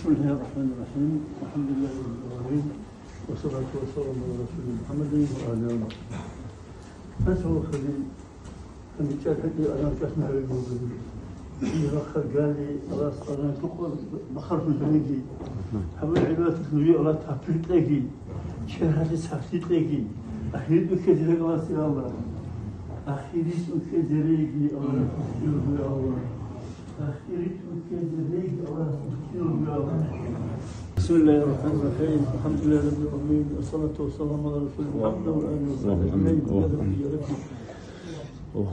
بسم الله الرحمن الرحيم الحمد لله رب العالمين والصلاة والسلام على رسول محمد وعلى آله أسوأ خليل أن جاءتني أنا كسمها بالموضوع اللي بخر قال لي خلاص أنا تقول بخر في البنيجي حبل عبادة النبي الله تحفيت لقي شهادة تحفيت لقي أخير بكثير خلاص يا الله أخير بكثير لقي الله تحفيت يا الله بسم الله الرحمن الرحيم الحمد لله رب العالمين والصلاة والسلام على رسول محمد وآله وصحبه أجمعين يا رب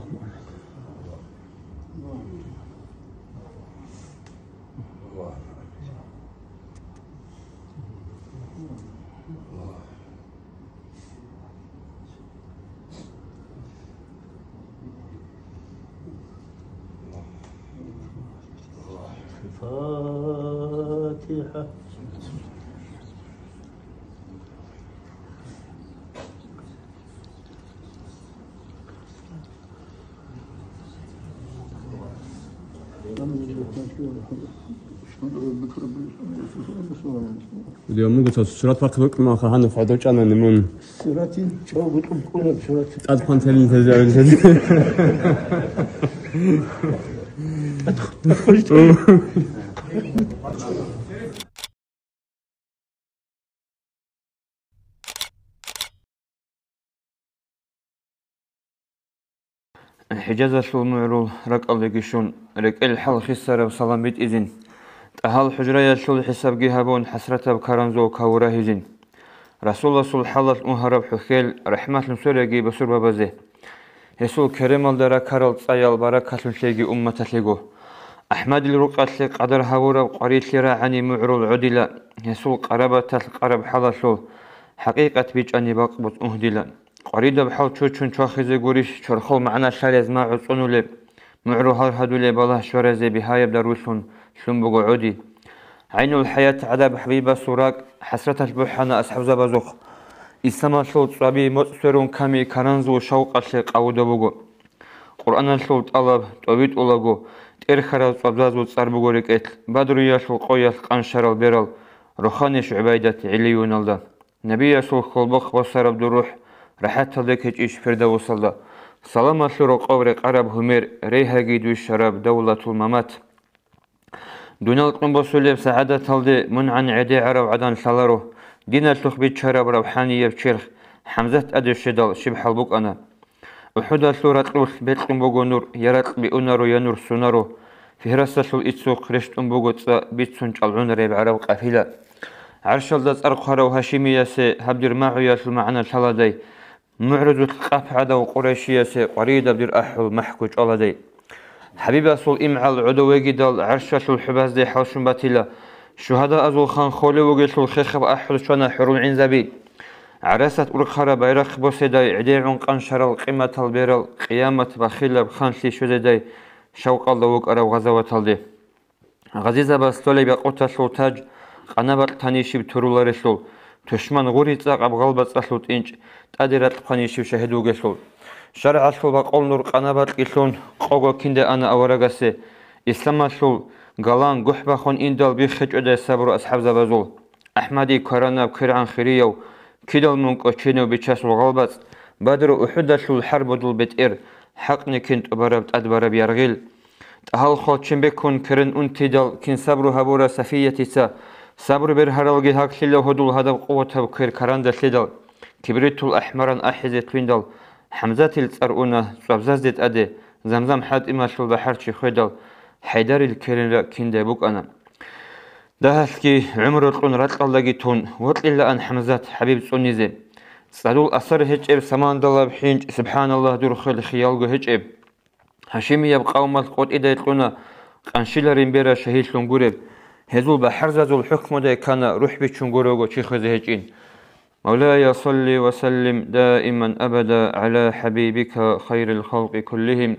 الفاتحة. اليوم نقول سرعة فرق بك ما خلنا فادوش أنا نمون سرعتي شو بتقول كلها بسرعتي أدخل تلين تزعل حجازة المعرول رك الله يجشون رك الحل خسارة وسلام بيت إذن أهل حجرة يشول حساب جهابون حسرة بكرنزو كورة هجين رسول الله صلى الله مهرب حخيل رحمة المسورة جي بسور ببزه يسول كريم الدرا كارل صيال بركة الشيء أمة تلقو أحمد الرقة قدر هورا وقريت لرا عني معرول عدلا يسول قربة القرب حلشو حقيقة بيج أني بقبض أهدلا قريدة بحال تشون تشاخذ قريش شرخو معنا شارز ما عصونو لب معرو هادو لب الله شورزي بهاي بدروشون شلون بقو عودي عين الحياة عذاب حبيبة سوراك حسرة البحنا أصحاب زبازوخ إسما شلوت صبي مصرون كامي كرنزو شوق الشيق أو دبوغو قرآن شلوت طلب توبيت أولاغو ترخرز صبزازو صاربوغو ركت بدر يشل قويس قنشر البرل روحانيش عبادة عليون الله نبي يسول خلبخ وصرب دروح راحت تلك هيج فردا وصلدا سلام شروق قبر عرب همير ريها جيد الشراب دولة الممات دون القنبو سليب سعادة تلدي من عن عدي عرب عدن شلارو دين التخبيت شراب روحانية بشيرخ حمزة أدي الشدال شبح البوك أنا وحدا سورة روح بيت قنبوغو نور يرات بأنارو ينور سونارو في هرسة الإتسوق رشت قنبوغو تسا بيت سنج العون ريب عرب قفيلة عرش الدز أرقها وهاشمية سي هبدر معو ياسل معنا شلادي معرض القفعة وقريشية سي قريدة بدر أحل محكوج الله دي حبيب أصول إمعال عدوى جدال عرشة الحباز دي حوشن باتيلا شهداء أزول خان خولي وقيسل الخيخب أحل شوانا حرون عين زبي عرسة أرقخرة بيرخ بوسيداي عديعون قنشر القيمة البيرل قيامة بخيلة بخانشي شودي شوق الله وقرا وغزوة الدي غزيزة بستولي بقوتا شو تاج قنابر تانيشي بترولا رسول تشمان غوري تاق أبغالبت أسلوت إنج تأديرات قنيشي وشهدو قسول شرع أسلو بقول نور قنابر قسلون قوغو كنده أنا أورغسي إسلام أسلو غالان قحبا خون إندال بيخج أدى سابرو أصحاب زبازول أحمدي كورانا بكرعان خيريو كيدال منك أشينو بيشاسل غالبت بدرو أحد أسلو الحرب دل بتئر حقني كنت أبربت أدبرب يرغيل تهال خود شنبكون كرن أنتدال كن سابرو هبورا سفيتيسا صبر بر هرالجي هاك شيله هدول هذا قوته بكير كرانده شيدل كبريت الأحمران أحزت ويندل حمزة الأرؤنا صبزت أدي زمزم حد إما شل بحر شي خيدل حيدر الكرين كنده بوك أنا ده هسكي عمر القن رتق الله جتون وطل إلا أن حمزة حبيب سنيزه صدول أثر هجب سمان الله بحين سبحان الله دور خيل خيالجو هجب هشيمي يبقى قومات قد إذا يطلنا قنشيل ريمبيرا شهيد لونجورب هذول بحرزة الحكم ده كان روح بتشنجروجو شيخ زهجين مولاي صل وسلم دائما أبدا على حبيبك خير الخلق كلهم